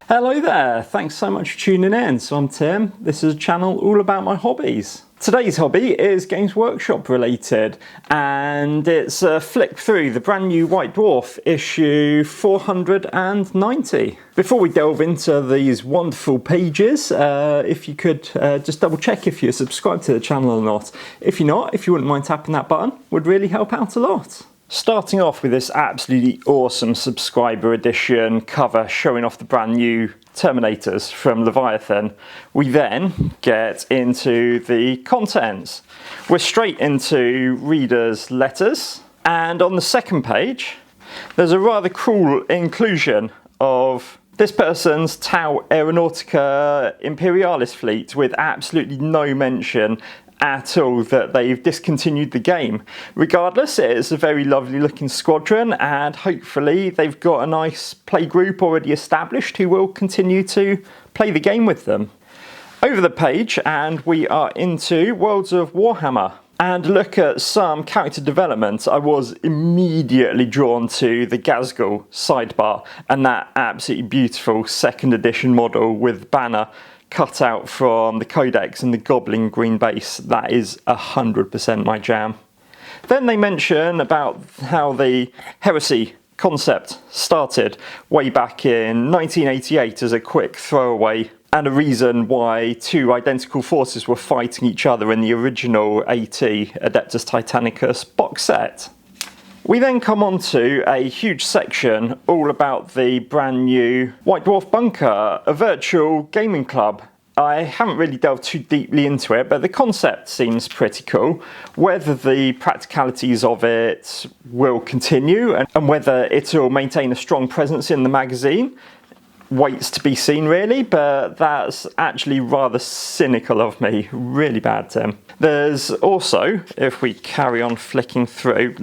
Hello there, thanks so much for tuning in. So I'm Tim, this is a channel all about my hobbies. Today's hobby is Games Workshop related, and it's a flick through the brand new White Dwarf issue 490. Before we delve into these wonderful pages, if you could just double check if you're subscribed to the channel or not. If you're not, if you wouldn't mind tapping that button, would really help out a lot. Starting off with this absolutely awesome subscriber edition cover showing off the brand new Terminators from Leviathan, we then get into the contents. We're straight into readers' letters, and on the second page there's a rather cruel inclusion of this person's Tau Aeronautica Imperialis fleet with absolutely no mention at all that they've discontinued the game. Regardless, it is a very lovely looking squadron, and hopefully they've got a nice play group already established who will continue to play the game with them. Over the page, and we are into Worlds of Warhammer, and look at some character development. I was immediately drawn to the Ghazghkull sidebar and that absolutely beautiful second edition model with banner cut out from the Codex and the Goblin green base. That is 100% my jam. Then they mention about how the Heresy concept started way back in 1988 as a quick throwaway and a reason why two identical forces were fighting each other in the original AT Adeptus Titanicus box set. We then come on to a huge section all about the brand new White Dwarf Bunker, a virtual gaming club. I haven't really delved too deeply into it, but the concept seems pretty cool. Whether the practicalities of it will continue and whether it will maintain a strong presence in the magazine waits to be seen really, but that's actually rather cynical of me. Really bad, Tim. There's also, if we carry on flicking through,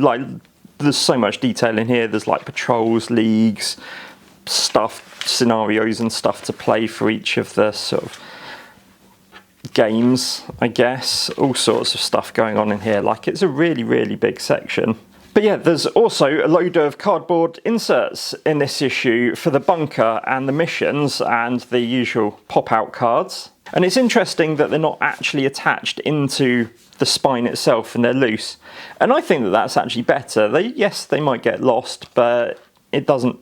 there's so much detail in here. There's like patrols, leagues, stuff, scenarios and stuff to play for each of the sort of games, I guess. All sorts of stuff going on in here. Like, it's a really, really big section. But yeah, there's also a load of cardboard inserts in this issue for the bunker and the missions and the usual pop-out cards. And it's interesting that they're not actually attached into the spine itself and they're loose. And I think that that's actually better. Yes, they might get lost, but it doesn't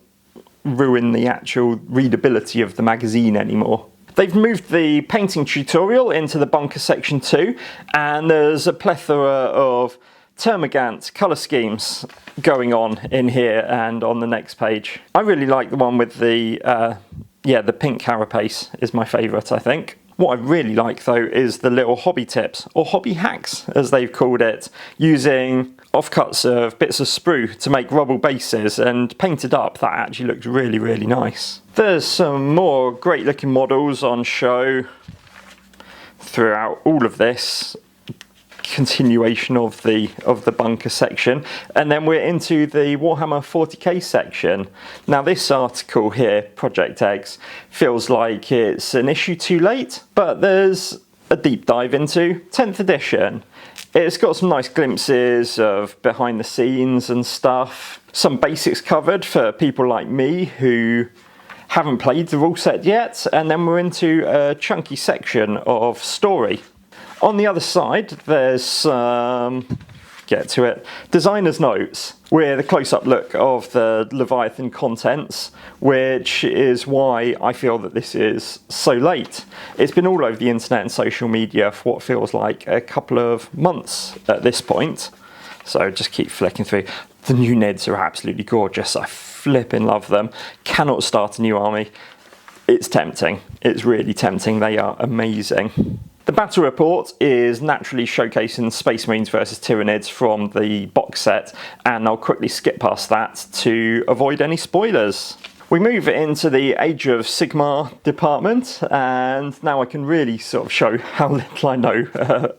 ruin the actual readability of the magazine anymore. They've moved the painting tutorial into the bunker section too, and there's a plethora of Termagant colour schemes going on in here and on the next page. I really like the one with the pink carapace is my favourite, I think. What I really like though is the little hobby tips, or hobby hacks as they've called it, using offcuts of bits of sprue to make rubble bases and painted up. That actually looks really, really nice. There's some more great looking models on show throughout all of this continuation of the bunker section, and then we're into the Warhammer 40k section. Now this article here, Project X, feels like it's an issue too late, but there's a deep dive into 10th edition. It's got some nice glimpses of behind the scenes and stuff, some basics covered for people like me who haven't played the rule set yet, and then we're into a chunky section of story. On the other side, there's get to it, designer's notes with a close-up look of the Leviathan contents, which is why I feel that this is so late. It's been all over the internet and social media for what feels like a couple of months at this point. So just keep flicking through. The new Neds are absolutely gorgeous. I flipping love them. Cannot start a new army. It's tempting. It's really tempting. They are amazing. The battle report is naturally showcasing Space Marines versus Tyranids from the box set, and I'll quickly skip past that to avoid any spoilers. We move into the Age of Sigmar department, and now I can really sort of show how little I know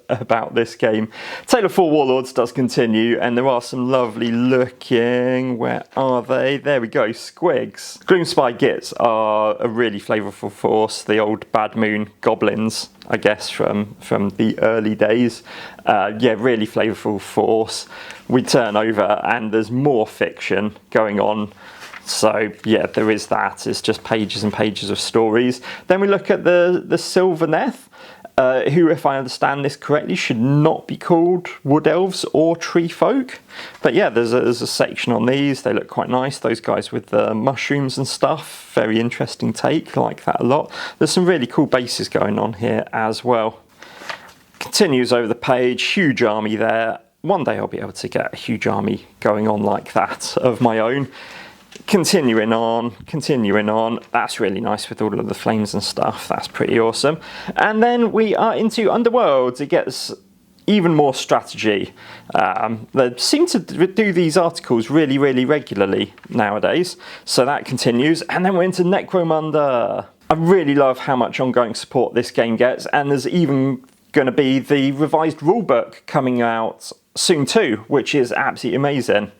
about this game. Tale of Four Warlords does continue, and there are some lovely looking, where are they? There we go, squigs. Gloomspy Gits are a really flavourful force, the old Bad Moon goblins, I guess, from the early days. Yeah, really flavourful force. We turn over and there's more fiction going on So yeah, there is that. It's just pages and pages of stories. Then we look at the Sylvaneth, who, if I understand this correctly, should not be called wood elves or tree folk. But yeah, there's a section on these. They look quite nice. Those guys with the mushrooms and stuff. Very interesting take. I like that a lot. There's some really cool bases going on here as well. Continues over the page. Huge army there. One day I'll be able to get a huge army going on like that of my own. Continuing on. That's really nice with all of the flames and stuff. That's pretty awesome. And then we are into Underworlds. It gets even more strategy. They seem to do these articles really, really regularly nowadays. So that continues. And then we're into Necromunda. I really love how much ongoing support this game gets. And there's even going to be the revised rulebook coming out soon too, which is absolutely amazing.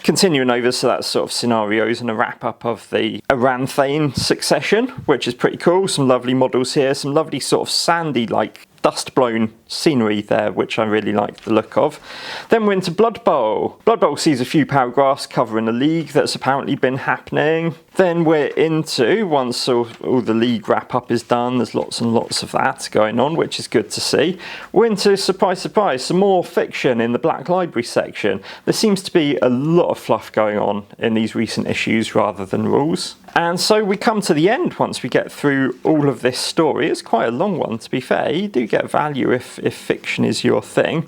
Continuing over, so that's sort of scenarios and a wrap up of the Aranthane succession, which is pretty cool. Some lovely models here, some lovely sort of sandy, like dust blown scenery there, which I really like the look of. Then we're into Blood Bowl. Blood Bowl sees a few paragraphs covering a league that's apparently been happening. Then we're into, once all the league wrap up is done, there's lots and lots of that going on, which is good to see. We're into, surprise, surprise, some more fiction in the Black Library section. There seems to be a lot of fluff going on in these recent issues rather than rules. And so we come to the end once we get through all of this story. It's quite a long one, to be fair. You do get value if fiction is your thing.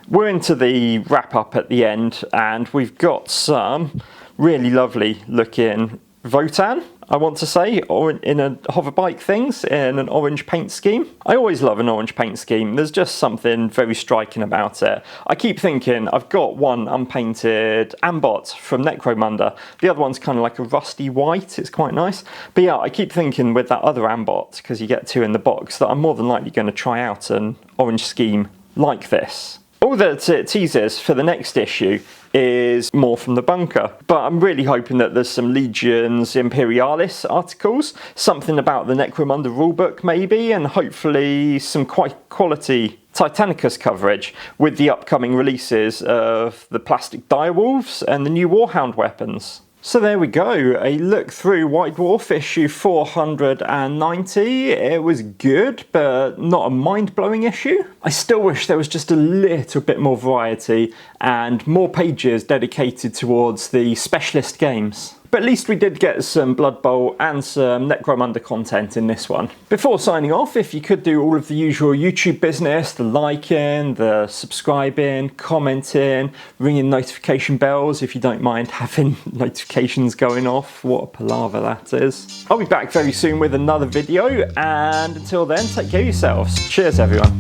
We're into the wrap up at the end, and we've got some really lovely looking Votann, I want to say, or in a hoverbike things in an orange paint scheme. I always love an orange paint scheme. There's just something very striking about it. I keep thinking I've got one unpainted Ambot from Necromunda. The other one's kind of like a rusty white. It's quite nice. But yeah, I keep thinking with that other Ambot, because you get two in the box, that I'm more than likely going to try out an orange scheme like this. All that it teases for the next issue is more from the bunker, but I'm really hoping that there's some Legions Imperialis articles, something about the Necromunda rulebook maybe, and hopefully some quite quality Titanicus coverage with the upcoming releases of the plastic direwolves and the new Warhound weapons. So there we go, a look through White Dwarf issue 490. It was good, but not a mind-blowing issue. I still wish there was just a little bit more variety and more pages dedicated towards the specialist games. But at least we did get some Blood Bowl and some Necromunda content in this one. Before signing off, if you could do all of the usual YouTube business, the liking, the subscribing, commenting, ringing notification bells if you don't mind having notifications going off. What a palaver that is. I'll be back very soon with another video, and until then, take care of yourselves. Cheers everyone.